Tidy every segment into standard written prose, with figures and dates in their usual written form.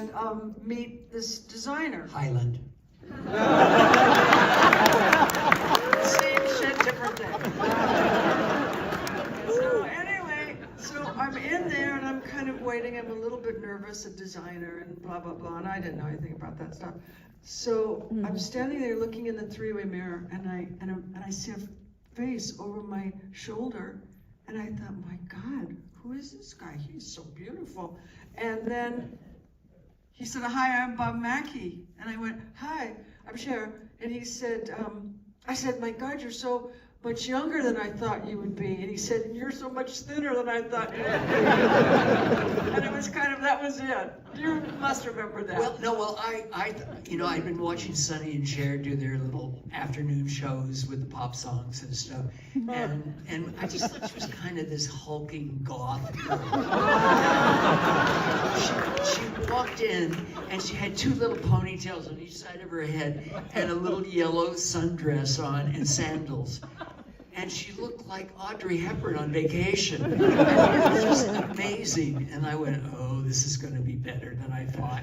and meet this designer. Highland. Same shit, different day. So anyway, so I'm in there and I'm kind of waiting. I'm a little bit nervous, a designer and blah, blah, blah. And I didn't know anything about that stuff. So I'm standing there looking in the three-way mirror and I see a face over my shoulder. And I thought, my God, who is this guy? He's so beautiful. And then he said, hi, I'm Bob Mackie. And I went, hi, I'm Cher. And he said, I said, my God, you're so much younger than I thought you would be. And he said, you're so much thinner than I thought you would be. And it was kind of, that was it. You must remember that. Well, no, well, I'd been watching Sonny and Cher do their little afternoon shows with the pop songs and stuff. And I just thought she was kind of this hulking goth girl. She walked in and she had two little ponytails on each side of her head and a little yellow sundress on and sandals. And she looked like Audrey Hepburn on vacation. And it was just amazing. And I went, oh, this is going to be better than I thought.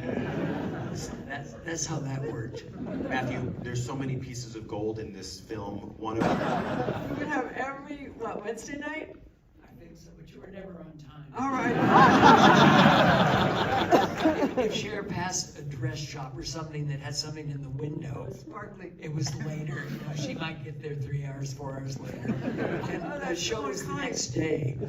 That's how that worked. Matthew, there's so many pieces of gold in this film. One of We would have every, Wednesday night? I think so, but you were never on time. All right. If Cher passed a dress shop or something that had something in the window, Sparkly. it was later. You know, she might get there 3 hours, 4 hours later. And the show was the next day.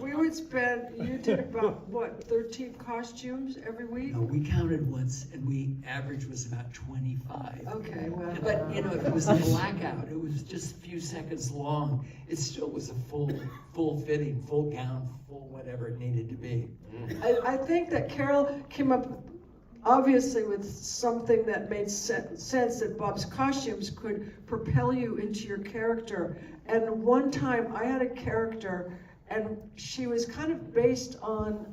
We would spend, you did about, 13 costumes every week? No, we counted once, and average was about 25. Okay, well. But, you know, if it was a blackout, it was just a few seconds long. It still was a full fitting, full gown, full whatever it needed to be. I think that Carol came up, obviously, with something that made sense that Bob's costumes could propel you into your character. And one time, I had a character, and she was kind of based on,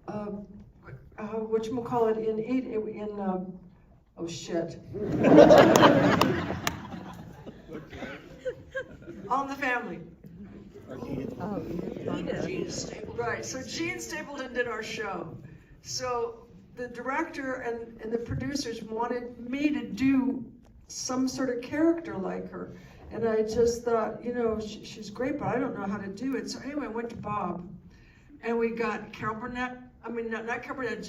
whatchamacallit, oh shit. All in the Family. Gene Stapleton. Right, so Gene Stapleton did our show. So the director and the producers wanted me to do some sort of character like her. And I just thought, you know, she's great, but I don't know how to do it. So anyway, I went to Bob, and we got Carol Burnett, not Carol Burnett,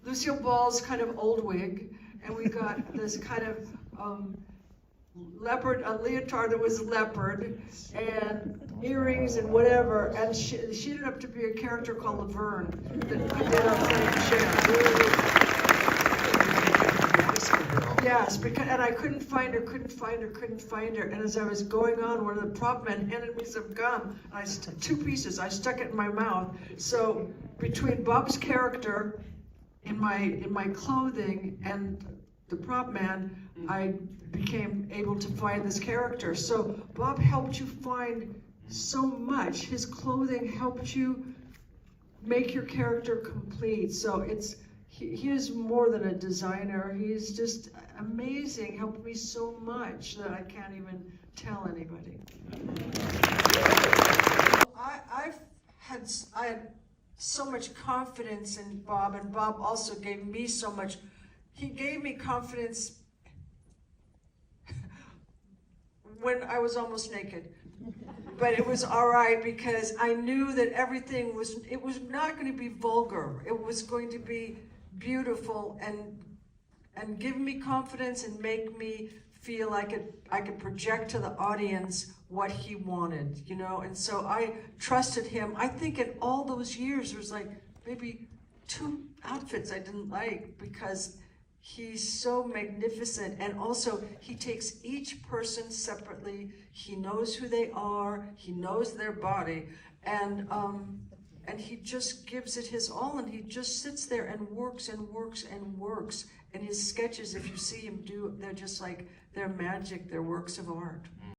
Lucille Ball's kind of old wig, and we got this kind of leopard, a leotard that was leopard, and earrings and whatever, and she ended up to be a character called Laverne that I did on Cher. Yes, and I couldn't find her, and as I was going on, one of the prop men handed me some gum, and two pieces, I stuck it in my mouth. So between Bob's character in my clothing and the prop man, I became able to find this character. So Bob helped you find so much. His clothing helped you make your character complete. So he is more than a designer. He's just amazing, helped me so much that I can't even tell anybody. I had so much confidence in Bob, and Bob also gave me so much. He gave me confidence when I was almost naked. But it was all right because I knew that everything was not going to be vulgar. It was going to be beautiful and give me confidence and make me feel like I could project to the audience what he wanted, you know? And so I trusted him. I think in all those years, there was like maybe 2 outfits I didn't like because he's so magnificent, and also he takes each person separately. He knows who they are, he knows their body, and he just gives it his all, and he just sits there and works and works and works. And his sketches, if you see him do, they're just like, they're magic, they're works of art.